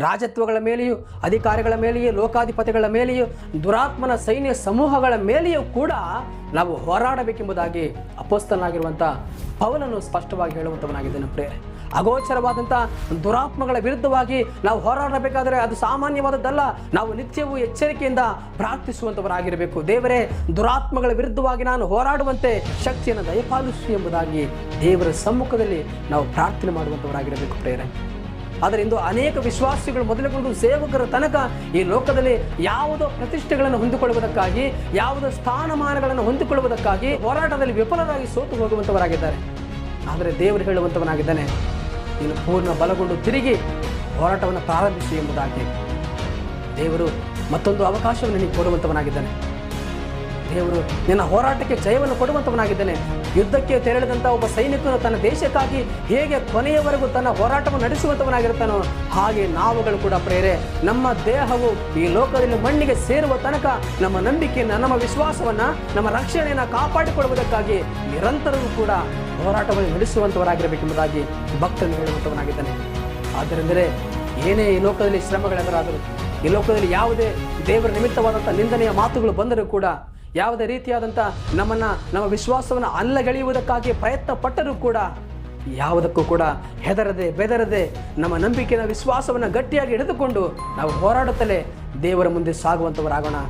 ರಾಜತ್ವಗಳ ಮೇಲೆಯೂ, ಅಧಿಕಾರಿಗಳ ಮೇಲೆಯೂ, ಲೋಕಾಧಿಪತಿಗಳ ಮೇಲೆಯೂ, ದುರಾತ್ಮನ ಸೈನ್ಯ ಸಮೂಹಗಳ ಮೇಲೆಯೂ ಕೂಡ ನಾವು ಹೋರಾಡಬೇಕೆಂಬುದಾಗಿ ಅಪೊಸ್ತಲನಾಗಿರುವಂಥ ಪೌಲನು ಸ್ಪಷ್ಟವಾಗಿ ಹೇಳುವಂಥವನಾಗಿದ್ದಾನೆ ಪ್ರಿಯರೇ. ಅಗೋಚರವಾದಂಥ ದುರಾತ್ಮಗಳ ವಿರುದ್ಧವಾಗಿ ನಾವು ಹೋರಾಡಬೇಕಾದರೆ ಅದು ಸಾಮಾನ್ಯವಾದದ್ದಲ್ಲ. ನಾವು ನಿತ್ಯವೂ ಎಚ್ಚರಿಕೆಯಿಂದ ಪ್ರಾರ್ಥಿಸುವಂಥವರಾಗಿರಬೇಕು. ದೇವರೇ, ದುರಾತ್ಮಗಳ ವಿರುದ್ಧವಾಗಿ ನಾನು ಹೋರಾಡುವಂತೆ ಶಕ್ತಿಯನ್ನು ದಯಪಾಲಿಸು ಎಂಬುದಾಗಿ ದೇವರ ಸಮ್ಮುಖದಲ್ಲಿ ನಾವು ಪ್ರಾರ್ಥನೆ ಮಾಡುವಂಥವರಾಗಿರಬೇಕು ಪ್ರಿಯರೇ. ಆದರೆ ಇಂದು ಅನೇಕ ವಿಶ್ವಾಸಿಗಳು ಮೊದಲುಗೊಂಡು ಸೇವಕರ ತನಕ ಈ ಲೋಕದಲ್ಲಿ ಯಾವುದೋ ಪ್ರತಿಷ್ಠೆಗಳನ್ನು ಹೊಂದಿಕೊಳ್ಳುವುದಕ್ಕಾಗಿ, ಯಾವುದೋ ಸ್ಥಾನಮಾನಗಳನ್ನು ಹೊಂದಿಕೊಳ್ಳುವುದಕ್ಕಾಗಿ ಹೋರಾಟದಲ್ಲಿ ವಿಫಲರಾಗಿ ಸೋತು ಹೋಗುವಂಥವರಾಗಿದ್ದಾರೆ. ಆದರೆ ದೇವರು ಹೇಳುವಂಥವನಾಗಿದ್ದಾನೆ, ನೀನು ಪೂರ್ಣ ಬಲಗೊಂಡು ತಿರುಗಿ ಹೋರಾಟವನ್ನು ಪ್ರಾರಂಭಿಸಿ ಎಂಬುದಾಗಿ ದೇವರು ಮತ್ತೊಂದು ಅವಕಾಶವನ್ನು ನಿನಗೆ ಕೊಡುವಂಥವನಾಗಿದ್ದಾನೆ. ದೇವರು ನಿನ್ನ ಹೋರಾಟಕ್ಕೆ ಜಯವನ್ನು ಕೊಡುವಂಥವನಾಗಿದ್ದಾನೆ. ಯುದ್ಧಕ್ಕೆ ತೆರಳಿದಂಥ ಒಬ್ಬ ಸೈನಿಕನು ತನ್ನ ದೇಶಕ್ಕಾಗಿ ಹೇಗೆ ಕೊನೆಯವರೆಗೂ ತನ್ನ ಹೋರಾಟವನ್ನು ನಡೆಸುವಂಥವನಾಗಿರ್ತಾನೋ ಹಾಗೆ ನಾವುಗಳು ಕೂಡ ಪ್ರೇರೆ ನಮ್ಮ ದೇಹವು ಈ ಲೋಕದಲ್ಲಿ ಮಣ್ಣಿಗೆ ಸೇರುವ ತನಕ ನಮ್ಮ ನಂಬಿಕೆಯನ್ನು, ನಮ್ಮ ವಿಶ್ವಾಸವನ್ನು, ನಮ್ಮ ರಕ್ಷಣೆಯನ್ನು ಕಾಪಾಡಿಕೊಳ್ಳುವುದಕ್ಕಾಗಿ ನಿರಂತರವೂ ಕೂಡ ಹೋರಾಟವನ್ನು ನಡೆಸುವಂಥವರಾಗಿರಬೇಕೆಂಬುದಾಗಿ ಭಕ್ತನು ಹೇಳುವಂಥವನಾಗಿದ್ದಾನೆ. ಆದ್ದರಿಂದಲೇ ಏನೇ ಈ ಲೋಕದಲ್ಲಿ ಶ್ರಮಗಳೆದುರಾದರೂ, ಈ ಲೋಕದಲ್ಲಿ ಯಾವುದೇ ದೇವರ ನಿಮಿತ್ತವಾದಂಥ ನಿಂದನೆಯ ಮಾತುಗಳು ಬಂದರೂ ಕೂಡ, ಯಾವುದೇ ರೀತಿಯಾದಂಥ ನಮ್ಮ ವಿಶ್ವಾಸವನ್ನು ಅಲ್ಲಗೆಳೆಯುವುದಕ್ಕಾಗಿ ಪ್ರಯತ್ನ ಪಟ್ಟರೂ ಕೂಡ ಯಾವುದಕ್ಕೂ ಕೂಡ ಹೆದರದೆ ಬೆದರದೆ ನಮ್ಮ ನಂಬಿಕೆಯ ವಿಶ್ವಾಸವನ್ನು ಗಟ್ಟಿಯಾಗಿ ಹಿಡಿದುಕೊಂಡು ನಾವು ಹೋರಾಡುತ್ತಲೇ ದೇವರ ಮುಂದೆ ಸಾಗುವಂಥವರಾಗೋಣ.